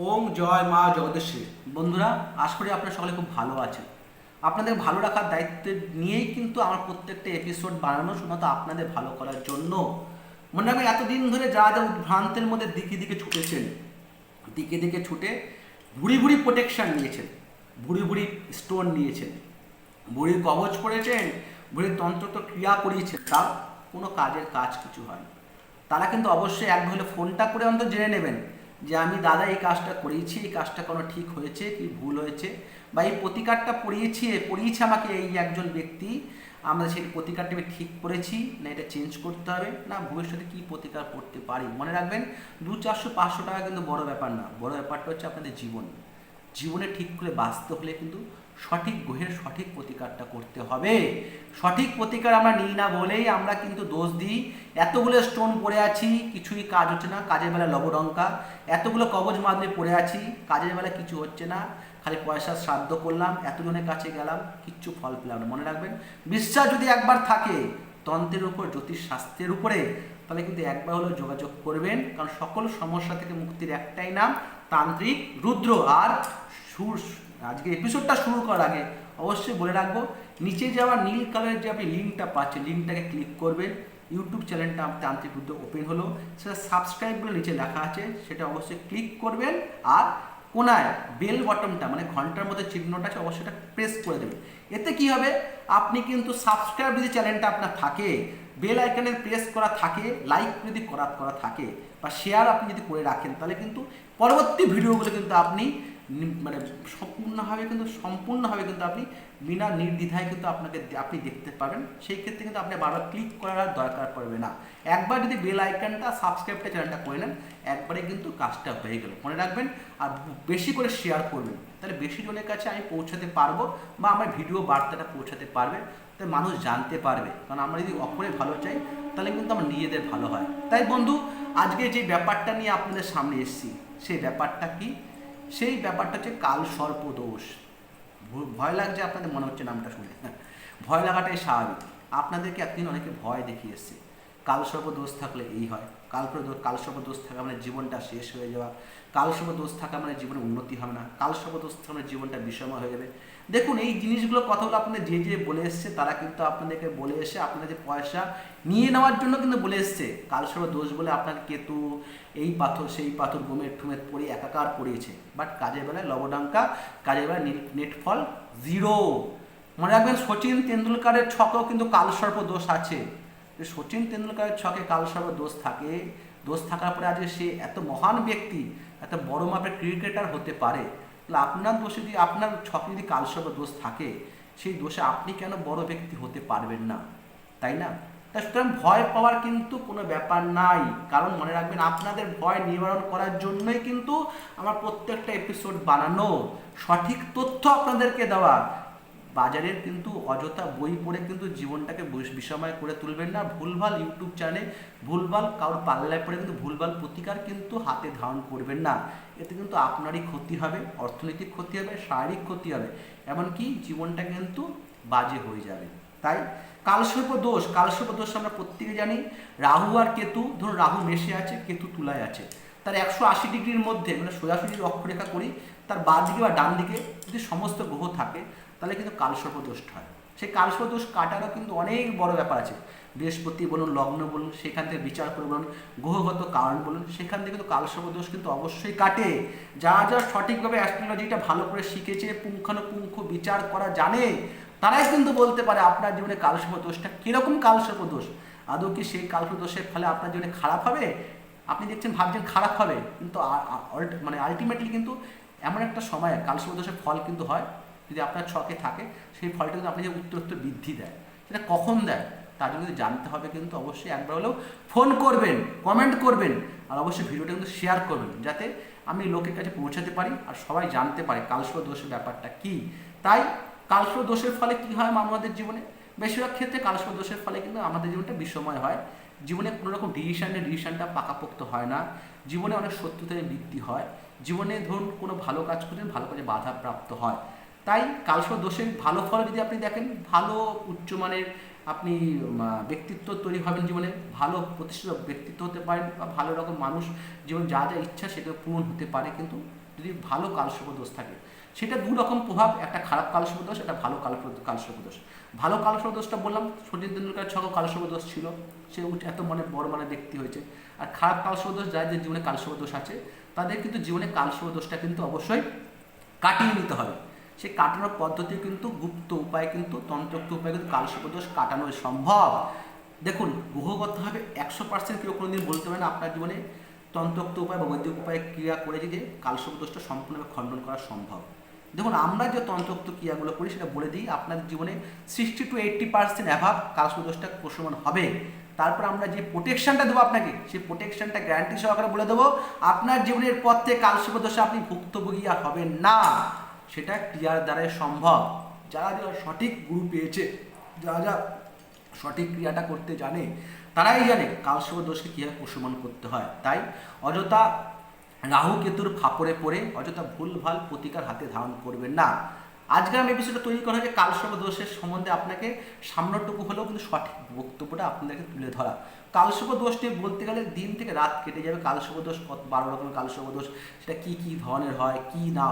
ওম জয় মা জগদীশ্বরী। বন্ধুরা, আশা করি আপনারা সকলে খুব ভালো আছেন। আপনাদের ভালো রাখার দায়িত্ব নিয়েই কিন্তু আমার প্রত্যেকটা এপিসোড বানানো, শুধুমাত্র আপনাদের ভালো করার জন্য। মনে রাখবেন, এতদিন ধরে যা যা উদ্ভ্রান্তের মধ্যে দিকে দিকে ছুটেছেন, দিকে দিকে ছুটে ভুড়ি ভুড়ি প্রোটেকশন নিয়েছেন, ভুড়ি ভুড়ি স্টোন নিয়েছেন, ভুড়ির কবচ করেছেন, ভুড়ির তন্ত্র তো ক্রিয়া করিয়েছেন, তার কোনো কাজের কাজ কিছু হয় না। তারা কিন্তু অবশ্যই একবার হলে ফোনটা করে অন্তত জেনে নেবেন যে আমি দাদা এই কাজটা করিয়েছি, এই কাজটা কোনো ঠিক হয়েছে কি ভুল হয়েছে, বা এই প্রতিকারটা পড়িয়েছে আমাকে এই একজন ব্যক্তি, আমরা সেই প্রতিকারটা আমি ঠিক করেছি না এটা চেঞ্জ করতে হবে, না ভবিষ্যতে কী প্রতিকার করতে পারি। মনে রাখবেন, 200-400 টাকা কিন্তু বড় ব্যাপার না, বড় ব্যাপারটা হচ্ছে আপনাদের জীবনে ঠিক করে বাঁচতে হলে কিন্তু সঠিক গ্রহের সঠিক প্রতিকারটা করতে হবে। সঠিক প্রতিকার আমরা নিই না বলেই আমরা কিন্তু দোষ দিই। এতগুলো স্টোন পড়ে আছি, কিছুই কাজ হচ্ছে না, কাজের বেলা লবডঙ্কা। এতগুলো কবজ মাদুরি পড়ে আছি, কাজের বেলা কিছু হচ্ছে না, খালি পয়সা শ্রাদ্ধ করলাম, এতজনের কাছে গেলাম, কিচ্ছু ফল পেলাম না। মনে রাখবেন, বিশ্বাস যদি একবার থাকে তন্ত্রের উপর, জ্যোতিষ শাস্ত্রের উপরে, তাহলে কিন্তু একবার হলেও যোগাযোগ করবেন, কারণ সকল সমস্যা থেকে মুক্তির একটাই নাম তান্ত্রিক রুদ্র। আর আজকে এপিসোডটা শুরু করার আগে অবশ্যই বলে রাখবো, নিচে যাওয়া নীল কালারের যে আপনি লিঙ্কটা পাচ্ছেন, লিঙ্কটাকে ক্লিক করবেন। ইউটিউব চ্যানেলটা তান্ত্রিক রুদ্র ওপেন হলো, সেটা সাবস্ক্রাইব বলে নিচে লেখা আছে, সেটা অবশ্যই ক্লিক করবেন। আর কোনায় বেল বটনটা মানে ঘন্টার মধ্যে চিহ্নটা আছে, অবশ্যই এটা প্রেস করে দেবেন। এতে কি হবে, আপনি কিন্তু সাবস্ক্রাইব যদি চ্যানেলটা আপনার থাকে, বেল আইকনে প্রেস করা থাকে, লাইক যদি করা থাকে, বা শেয়ার আপনি যদি করে রাখেন, তাহলে কিন্তু পরবর্তী ভিডিওগুলো কিন্তু আপনি মানে সম্পূর্ণভাবে কিন্তু আপনি বিনা নির্দ্বিধায় কিন্তু আপনি দেখতে পাবেন। সেই ক্ষেত্রে কিন্তু আপনি বারবার ক্লিক করার দরকার পড়বে না। একবার যদি বেল আইকনটা সাবস্ক্রাইবটা চ্যানেলটা করে নেন, একবারে কিন্তু কাজটা হয়ে গেল। মনে রাখবেন, আর বেশি করে শেয়ার করবেন, তাহলে বেশি জনের কাছে আমি পৌঁছাতে পারবো, বা আমার ভিডিও বার্তাটা পৌঁছাতে পারবে, তাই মানুষ জানতে পারবে। কারণ আমরা যদি অপরে ভালো চাই, তাহলে কিন্তু আমার নিজেদের ভালো হয়। তাই বন্ধু, আজকে যে ব্যাপারটা নিয়ে আপনাদের সামনে এসেছি, সেই ব্যাপারটা কি? সেই ব্যাপারটা হচ্ছে কাল সর্প দোষ। ভয় লাগছে আপনাদের, মনে হচ্ছে নামটা শুনে। ভয় লাগাটাই স্বাভাবিক। আপনাদেরকে একদিন অনেকে ভয় দেখিয়ে এসছে, কালসর্প দোষ থাকলে এই হয়, কালসর্প দোষ থাকা মানে জীবনটা শেষ হয়ে যাওয়া, কালসর্প দোষ থাকা মানে জীবনে উন্নতি হবে না, কালসর্প দোষ থাকা মানে জীবনটা বিষময় হয়ে যাবে। দেখুন, এই জিনিসগুলো কথাগুলো আপনাদের যে বলে এসছে, তারা কিন্তু আপনাদেরকে বলে এসে আপনাদের পয়সা নিয়ে নেওয়ার জন্য কিন্তু বলে এসছে। কালসর্প দোষ বলে আপনাকে কেতু এই পাথর সেই পাথর গোমের ঠুমের পড়ে একাকার পড়িয়েছে, বাট কাজের বেলায় লবডঙ্কা, কাজের বেলায় নেট ফল জিরো। মনে রাখবেন, সচিন তেন্ডুলকারের ছকেও কিন্তু কালসর্প দোষ আছে। সচিন তেন্ডুলকারের ছকে কালসর্প দোষ থাকে, দোষ থাকার পরে আজকে সে এত মহান ব্যক্তি, এত বড় মাপের ক্রিকেটার হতে পারে। তাহলে আপনার দোষে যদি, আপনার ছকে যদি কালসর্প দোষ থাকে, সেই দোষে আপনি কেন বড় ব্যক্তি হতে পারবেন না? তাই না? তাই সুতরাং ভয় পাওয়ার কিন্তু কোনো ব্যাপার নাই। কারণ মনে রাখবেন, আপনাদের ভয় নিবারণ করার জন্যই কিন্তু আমার প্রত্যেকটা এপিসোড বানানো, সঠিক তথ্য আপনাদেরকে দেওয়া। বাজারের কিন্তু অযথা বই পড়ে কিন্তু জীবনটাকে বিষময় করে তুলবেন না। ভুলভাল ইউটিউব চ্যানেলে ভুলভাল কারোর পাল্লায় পড়ে কিন্তু ভুলভাল প্রতিকার কিন্তু হাতে ধারণ করবেন না। এতে কিন্তু আপনারই ক্ষতি হবে, অর্থনৈতিক ক্ষতি হবে, শারীরিক ক্ষতি হবে, এমনকি জীবনটা কিন্তু বাজে হয়ে যাবে। তাই কালসর্প দোষ আমরা প্রত্যেকে জানি। রাহু আর কেতু, ধরুন রাহু মেষে আছে, কেতু তুলায় আছে, তার 180 ডিগ্রির মধ্যে, মানে সোজাসুজি অক্ষরেখা করি, তার বাঁ দিকে বা ডান দিকে যদি সমস্ত গ্রহ থাকে, তাহলে কিন্তু কালসর্প দোষটা হয়। সেই কালসর্প দোষ কাটারও কিন্তু অনেক বড় ব্যাপার আছে। বৃহস্পতি বলুন, লগ্ন বলুন, সেখান থেকে বিচার করে বলুন, গ্রহগত কারণ বলুন, সেখান থেকে কিন্তু কালসর্প দোষ কিন্তু অবশ্যই কাটে। যা সঠিকভাবে অ্যাস্ট্রোলজিটা ভালো করে শিখেছে, পুঙ্খানুপুঙ্খ বিচার করা জানে, তারাই কিন্তু বলতে পারে আপনার জীবনে কালসর্প দোষটা কীরকম কালসর্প দোষ। আদৌ কি সেই কালসর্প দোষের ফলে আপনার জীবনে খারাপ হবে? আপনি দেখছেন, ভাবছেন খারাপ হবে, কিন্তু মানে আলটিমেটলি কিন্তু এমন একটা সময় কালসর্প দোষের ফল কিন্তু হয়, যদি আপনার ছকে থাকে, সেই ফলটা কিন্তু আপনি যে উত্তর বৃদ্ধি দেয়, সেটা কখন দেয় তার জন্য জানতে হবে। কিন্তু অবশ্যই একবার হলেও ফোন করবেন, কমেন্ট করবেন, আর অবশ্যই ভিডিওটা কিন্তু শেয়ার করবেন, যাতে আমি লোকের কাছে পৌঁছাতে পারি আর সবাই জানতে পারে কালসর্প দোষের ব্যাপারটা কী। তাই কালসর্প দোষের ফলে কী হয় আমাদের জীবনে? বেশিরভাগ ক্ষেত্রে কালসর্প দোষের ফলে কিন্তু আমাদের জীবনটা বিষময় হয়। জীবনে কোনো রকম ডিসিশনটা পাকাপোক্ত হয় না, জীবনে অনেক শত্রুতায় বৃদ্ধি হয়, জীবনে ধরুন কোনো ভালো কাজ করেন, ভালো কাজে বাধাপ্রাপ্ত হয়। তাই কালসর্প দোষের ভালো ফল যদি আপনি দেখেন, ভালো উচ্চমানের আপনি ব্যক্তিত্ব তৈরি হবেন জীবনে, ভালো প্রতিষ্ঠিত ব্যক্তিত্ব হতে পারেন, বা ভালো রকম মানুষ জীবন যা যা ইচ্ছা সেটা পূরণ হতে পারে, কিন্তু যদি ভালো কালসর্প দোষ থাকে। সেটা দু রকম প্রভাব, একটা খারাপ কালসর্প দোষ, একটা ভালো কালসর্প দোষ। ভালো কালসর্প দোষটা বললাম, সচিন তেন্ডুলকার ছক কালসর্প দোষ ছিল, সে এত বড় ব্যক্তি হয়েছে। আর খারাপ কালসর্প দোষ, যাদের জীবনে কালসর্প দোষ আছে তাদের কিন্তু জীবনে কালসর্প দোষটা কিন্তু অবশ্যই কাটিয়ে নিতে হবে। সেই কাটানোর পদ্ধতি কিন্তু গুপ্ত উপায়, কিন্তু তন্ত্রোক্ত উপায় কিন্তু কালসর্প দোষ কাটানো সম্ভব। দেখুন, গ্রহগতভাবে 100% কেউ কোনোদিন বলতে পারে না আপনার জীবনে তন্ত্রোক্ত উপায় বা বৈদিক উপায়ে ক্রিয়া করে যে কালসর্প দোষটা সম্পূর্ণভাবে খণ্ডন করা সম্ভব। দেখুন, আমরা যে তন্ত্রোক্ত ক্রিয়াগুলো করি সেটা বলে দিই, আপনার জীবনে 60 to 80% অ্যাভাব কালসর্প দোষটা প্রশমন হবে। তারপর আমরা যে প্রোটেকশনটা দেবো আপনাকে, সেই প্রোটেকশনটা গ্যারান্টি সহকারে বলে দেবো, আপনার জীবনের পথ থেকে কালসর্প দোষে আপনি ভুক্তভোগী আর হবেন না। সেটা ক্রিয়ার দ্বারাই সম্ভব। যারা যারা সঠিক গুরু পেয়েছে, যারা সঠিক ক্রিয়াটা করতে জানে, তারাই জানে কালসর্প দোষকে কীভাবে প্রশমন করতে হয়। তাই অযথা রাহু কেতুর ফাপড়ে পড়ে অযথা ভুলভাল প্রতিকার হাতে ধারণ করবেন না। আজকের আমি এপিসোডটা তৈরি করা হয়েছে কালসর্প দোষের সম্বন্ধে আপনাকে সামান্যটুকু হলেও কিন্তু সঠিক বক্তব্যটা আপনাদেরকে তুলে ধরা। কালসর্প দোষটি বলতে গেলে দিন থেকে রাত কেটে যাবে। কালসর্প দোষ 12 রকমের কালসর্প দোষ, সেটা কী কী ধরনের হয়, কি না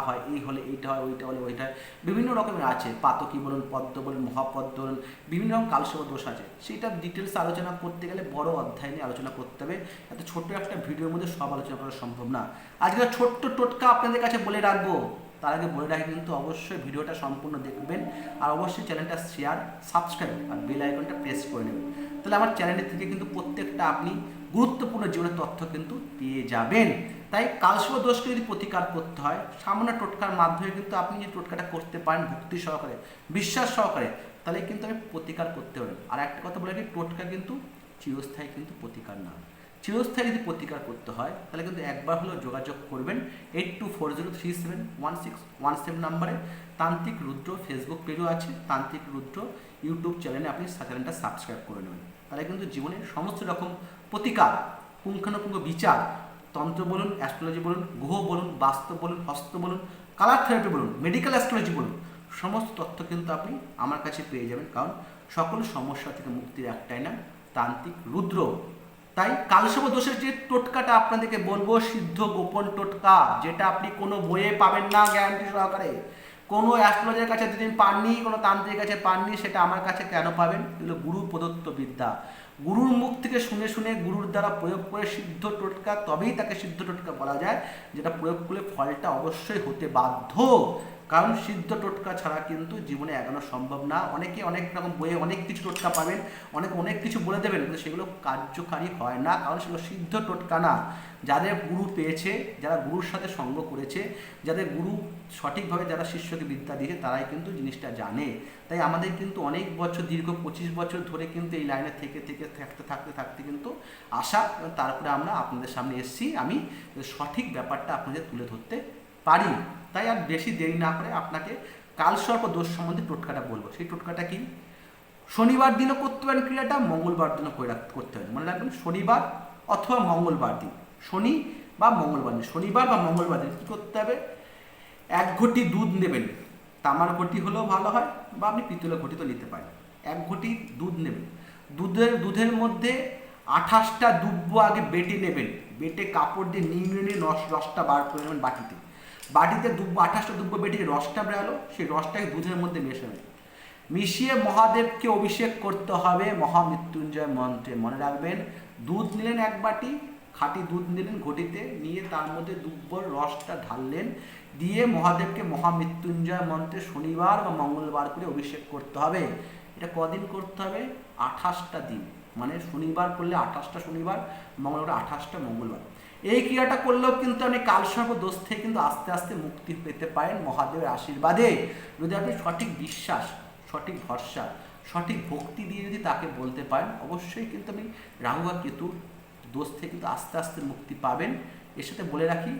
হয়, এই হলে এইটা হয়, ওইটা হলে ওইটা হয়, বিভিন্ন রকমের আছে। পাতকি বলুন, পদ্ম বলুন, মহাপদ্ম বলুন, বিভিন্ন রকম কালসর্প দোষ আছে। সেটা ডিটেলস আলোচনা করতে গেলে বড় অধ্যায় নিয়ে আলোচনা করতে হবে। এত ছোট্ট একটা ভিডিওর মধ্যে সব আলোচনা করা সম্ভব না। আজকে ছোট্ট টোটকা আপনাদের কাছে বলে রাখবো। তার আগে বলে রাখি কিন্তু অবশ্যই ভিডিওটা সম্পূর্ণ দেখবেন, আর অবশ্যই চ্যানেলটা শেয়ার, সাবস্ক্রাইব আর বেল আইকনটা প্রেস করে নেবেন। তাহলে আমার চ্যানেলের থেকে কিন্তু প্রত্যেকটা আপনি গুরুত্বপূর্ণ জীবনের তথ্য কিন্তু পেয়ে যাবেন। তাই কালসর্প দোষকে যদি প্রতিকার করতে হয়, সামান্য টোটকার মাধ্যমে কিন্তু আপনি যে টোটকাটা করতে পারেন ভক্তি সহকারে, বিশ্বাস সহকারে, তাহলে কিন্তু আমি প্রতিকার করতে পারেন। আর একটা কথা বলে রাখি, টোটকা কিন্তু চিরস্থায়ী কিন্তু প্রতিকার না। চিরস্থায়ী যদি প্রতিকার করতে হয় তাহলে কিন্তু একবার হলেও যোগাযোগ করবেন 8240371617 নাম্বারে। তান্ত্রিক রুদ্র ফেসবুক পেজও আছে, তান্ত্রিক রুদ্র ইউটিউব চ্যানেলে আপনি চ্যানেলটা সাবস্ক্রাইব করে নেবেন। তাহলে কিন্তু জীবনের সমস্ত রকম প্রতিকার, পুঙ্খানুপুঙ্খ বিচার, তন্ত্র বলুন, অ্যাস্ট্রোলজি বলুন, গ্রহ বলুন, বাস্তব বলুন, হস্ত বলুন, কালার থেরাপি বলুন, মেডিকেল অ্যাস্ট্রোলজি বলুন, সমস্ত তথ্য কিন্তু আপনি আমার কাছে পেয়ে যাবেন। কারণ সকল সমস্যা থেকে মুক্তির একটাই নাম তান্ত্রিক রুদ্র। তাই কালসর্প দোষের যে টোটকাটা আপনাদেরকে বলবো, সিদ্ধ গোপন টোটকা, যেটা আপনি কোনো বইয়ে পাবেন না গ্যারান্টি সহকারে, কোনো অ্যাস্ট্রোলজারের কাছে যদি পাননি, কোনো তান্ত্রিকের কাছে পাননি, সেটা আমার কাছে কেন পাবেন? এগুলো গুরু প্রদত্ত বিদ্যা। গুরুর মুখ থেকে শুনে শুনে, গুরুর দ্বারা প্রয়োগ করে সিদ্ধ টোটকা, তবেই তাকে সিদ্ধ টোটকা বলা যায়, যেটা প্রয়োগ করলে ফলটা অবশ্যই হতে বাধ্য। কারণ সিদ্ধ টোটকা ছাড়া কিন্তু জীবনে এগোনো সম্ভব না। অনেকে অনেক রকম বইয়ে অনেক কিছু টোটকা পাবেন, অনেক কিছু বলে দেবেন, কিন্তু সেগুলো কার্যকারী হয় না, কারণ সেগুলো সিদ্ধ টোটকা না। যাদের গুরু পেয়েছে, যারা গুরুর সাথে সঙ্গ করেছে, যাদের গুরু সঠিকভাবে যারা শিষ্যকে বিদ্যা দিয়েছে, তারাই কিন্তু জিনিসটা জানে। তাই আমাদের কিন্তু অনেক বছর, দীর্ঘ 25 বছর ধরে কিন্তু এই লাইনে থেকে থাকতে কিন্তু আশা, তারপরে আমরা আপনাদের সামনে এসেছি, আমি সঠিক ব্যাপারটা আপনাদের তুলে ধরতে পারি। তাই আর বেশি দেরি না করে আপনাকে কালসর্প দোষ সম্বন্ধে টোটকাটা বলবো। সেই টোটকাটা কি? শনিবার দিনও করতে পারেন ক্রিয়াটা, মঙ্গলবার দিনও করতে পারেন। মনে রাখবেন, শনিবার অথবা মঙ্গলবার দিন, শনি বা মঙ্গলবার দিন, শনিবার বা মঙ্গলবার দিন কী করতে হবে? 1 ঘটি দুধ নেবেন, তামার ঘটি হলেও ভালো হয়, বা আপনি পিতলের ঘটি তো নিতে পারেন। 1 ঘটি দুধ নেবেন, দুধের মধ্যে 28টা দুব্ব আগে বেটে নেবেন, বেটে কাপড় দিয়ে নিংড়ে রসটা বার করে নেবেন বাটিতে। 28টা দুব্ব বেটে রসটা বেরোলো, সেই রসটাকে দুধের মধ্যে মেশাবেন। মিশিয়ে মহাদেবকে অভিষেক করতে হবে মহামৃত্যুঞ্জয় মন্ত্রে। মনে রাখবেন, দুধ নিলেন 1 বাটি, খাঁটি দুধ নিলেন ঘটিতে, নিয়ে তার মধ্যে দুব্বর রসটা ঢাললেন, দিয়ে মহাদেবকে মহামৃত্যুঞ্জয় মন্ত্রে শনিবার বা মঙ্গলবার করে অভিষেক করতে হবে। এটা কদিন করতে হবে? 28টা দিন। মানে শনিবার করলে 28টা শনিবার, মঙ্গলবার 28টা মঙ্গলবার। এই ক্রিয়াটা করলেও কিন্তু আপনি কালসর্প দোষ থেকে কিন্তু আস্তে আস্তে মুক্তি পেতে পারেন মহাদেবের আশীর্বাদে। যদি আপনি সঠিক বিশ্বাস, সঠিক ভরসা, সঠিক ভক্তি দিয়ে যদি তাকে বলতে পারেন, অবশ্যই কিন্তু আপনি রাহু বা কেতুর দোষ থেকে কিন্তু আস্তে আস্তে মুক্তি পাবেন। এর সাথে বলে রাখি,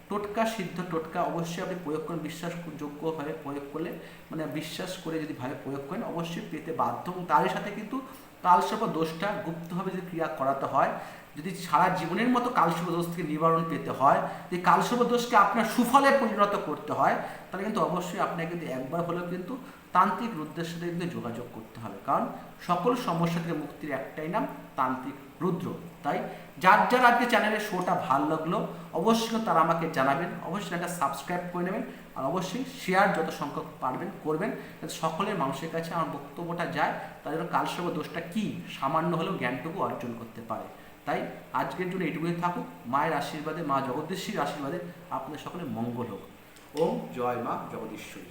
টোটকা, সিদ্ধ টোটকা অবশ্যই আপনি প্রয়োগ করেন, বিশ্বাসযোগ্যভাবে প্রয়োগ করলে, মানে বিশ্বাস করে যদি ভাবে প্রয়োগ করেন, অবশ্যই পেতে বাধ্য। এবং তারই সাথে কিন্তু কালসর্প দোষটা গুপ্তভাবে যদি ক্রিয়া করাতে হয়, যদি সারা জীবনের মতো কালসর্প দোষ থেকে নিবারণ পেতে হয়, যদি কালসর্প দোষকে আপনার সুফলে পরিণত করতে হয়, তাহলে কিন্তু অবশ্যই আপনাকে কিন্তু একবার হলেও কিন্তু তান্ত্রিক রুদ্রের সাথে কিন্তু যোগাযোগ করতে হবে, কারণ সকল সমস্যা থেকে মুক্তির একটাই নাম তান্ত্রিক রুদ্র। তাই যার যার আজকে চ্যানেলের শোটা ভালো লাগলো অবশ্যই তারা আমাকে জানাবেন, অবশ্যই একটা সাবস্ক্রাইব করে নেবেন, আর অবশ্যই শেয়ার যত সংখ্যক পারবেন করবেন, যাতে সকলের মানুষের কাছে আমার বক্তব্যটা যায়, তাদের জন্য কালসর্প দোষটা কী সামান্য হলেও জ্ঞানটুকু অর্জন করতে পারে। তাই আজকের জন্য এইটুকুই থাকুক। মায়ের আশীর্বাদে, মা জগদীশ্বরীর আশীর্বাদে আপনাদের সকলের মঙ্গল হোক। ওম জয় মা জগদীশ্বরী।